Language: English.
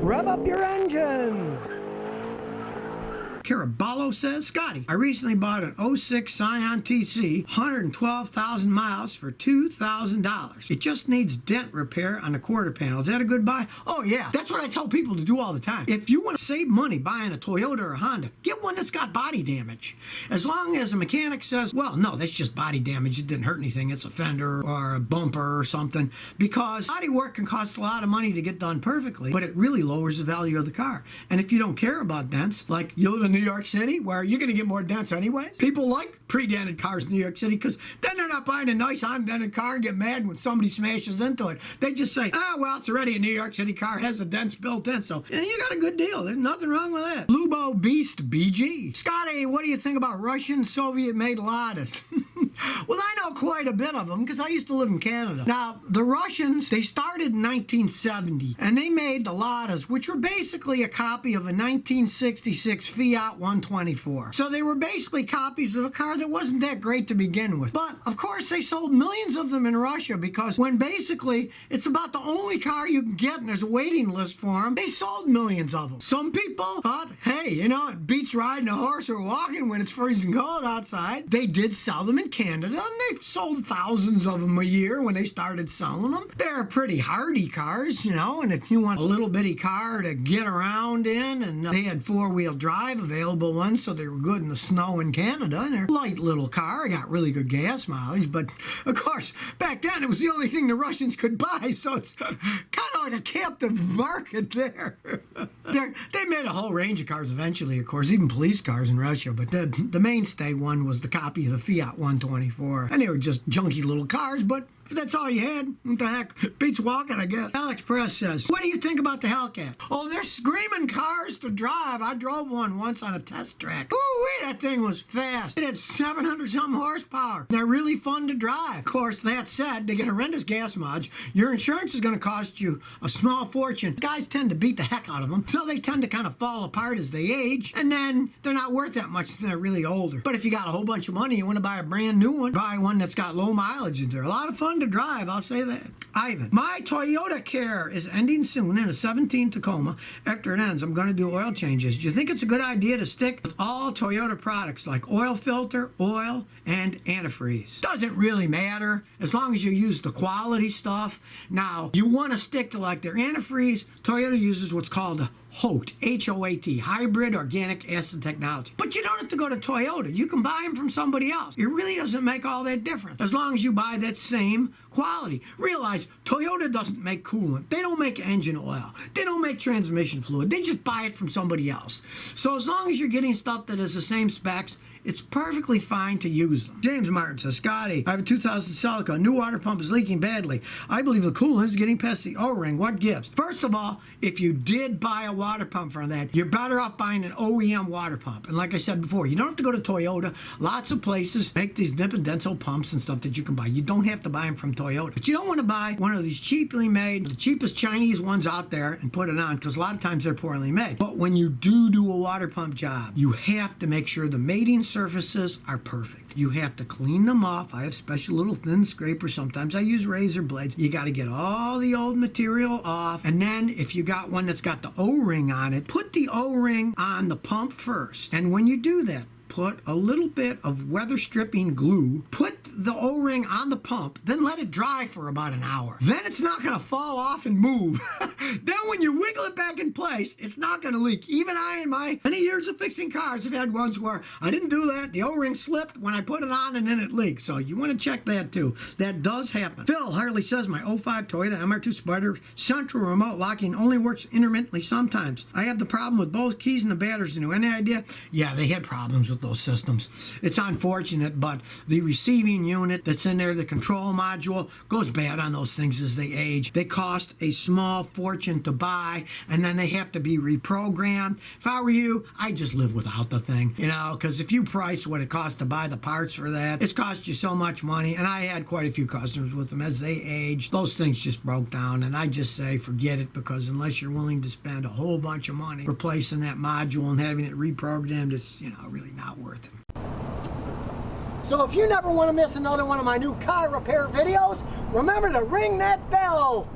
Rev up your engines! Caraballo says, Scotty, I recently bought an '06 Scion TC, 112,000 miles for $2,000. It just needs dent repair on the quarter panel. Is that a good buy? Oh yeah, that's what I tell people to do all the time. If you want to save money buying a Toyota or a Honda, get one that's got body damage. As long as a mechanic says, well, no, that's just body damage, it didn't hurt anything, it's a fender or a bumper or something, because body work can cost a lot of money to get done perfectly, but it really lowers the value of the car. And if you don't care about dents, like you live in New York City, where you're going to get more dents anyway. People like pre-dented cars in New York City because then they're not buying a nice undented car and get mad when somebody smashes into it. They just say, oh, well, it's already a New York City car, has the dents built in, so you got a good deal. There's nothing wrong with that. Lubo Beast BG. Scotty, what do you think about Russian Soviet-made Ladas? Well, I know quite a bit of them because I used to live in Canada. Now, the Russians, they started in 1970, and they made the Ladas, which were basically a copy of a 1966 Fiat 124. So they were basically copies of a car that wasn't that great to begin with. But, of course, they sold millions of them in Russia because when basically it's about the only car you can get and there's a waiting list for them, they sold millions of them. Some people thought, hey, you know, it beats riding a horse or walking when it's freezing cold outside. They did sell them in Canada, and they sold thousands of them a year when they started selling them. They're pretty hardy cars, you know, and if you want a little bitty car to get around in, and they had four-wheel drive available ones, so they were good in the snow in Canada, and they're a light little car, got really good gas mileage, but of course, back then it was the only thing the Russians could buy, so it's kind of like a captive market there. They made a whole range of cars eventually, of course, even police cars in Russia, but the mainstay one was the copy of the Fiat 124, and they were just junky little cars, but if that's all you had, what the heck? Beats walking, I guess. Alex Press says, what do you think about the Hellcat? Oh, they're screaming cars to drive. I drove one once on a test track. Ooh, that thing was fast. It had 700-something horsepower. They're really fun to drive. Of course, that said, they get horrendous gas mileage. Your insurance is going to cost you a small fortune. Guys tend to beat the heck out of them, so they tend to kind of fall apart as they age, and then they're not worth that much until they're really older. But if you got a whole bunch of money, you want to buy a brand new one, buy one that's got low mileage. They're a lot of fun to drive, I'll say that. Ivan, my Toyota Care is ending soon in a 17 Tacoma. After it ends, I'm going to do oil changes. Do you think it's a good idea to stick with all Toyota products like oil filter, oil, and antifreeze? Doesn't really matter as long as you use the quality stuff. Now, you want to stick to like their antifreeze. Toyota uses what's called a HOAT, H-O-A-T, Hybrid Organic Acid Technology. But you don't have to go to Toyota. You can buy them from somebody else. It really doesn't make all that difference as long as you buy that same quality. Realize Toyota doesn't make coolant. They don't make engine oil. They don't make transmission fluid. They just buy it from somebody else. So as long as you're getting stuff that has the same specs, it's perfectly fine to use them. James Martin says, Scotty, I have a 2000 Celica. New water pump is leaking badly. I believe the coolant is getting past the O-ring. What gives? First of all, if you did buy a water pump from that, you're better off buying an OEM water pump. And like I said before, you don't have to go to Toyota. Lots of places make these nip and denso pumps and stuff that you can buy. You don't have to buy them from Toyota. But you don't want to buy one of these cheaply made, the cheapest Chinese ones out there and put it on, because a lot of times they're poorly made. But when you do a water pump job, you have to make sure the mating surfaces are perfect. You have to clean them off. I have special little thin scrapers. Sometimes I use razor blades. You got to get all the old material off. And then if you got one that's got the O-ring on it, put the O-ring on the pump first. And when you do that, put a little bit of weather stripping glue, put the O-ring on the pump, then let it dry for about an hour. Then it's not going to fall off and move. Then when you wiggle it back in place, it's not going to leak. Even I, in my many years of fixing cars, have had ones where I didn't do that. The O-ring slipped when I put it on and then it leaked. So you want to check that too. That does happen. Phil Harley says, my 05 Toyota MR2 Spider central remote locking only works intermittently sometimes. I have the problem with both keys and the batteries. You know, any idea? Yeah, they had problems with those systems. It's unfortunate, but the receiving unit that's in there, the control module, goes bad on those things as they age. They cost a small fortune to buy, and then they have to be reprogrammed. If I were you, I'd just live without the thing, you know, because if you price what it costs to buy the parts for that, it's cost you so much money, and I had quite a few customers with them as they aged. Those things just broke down, and I just say forget it, because unless you're willing to spend a whole bunch of money replacing that module and having it reprogrammed, it's, you know, really not worth it. So if you never want to miss another one of my new car repair videos, remember to ring that bell.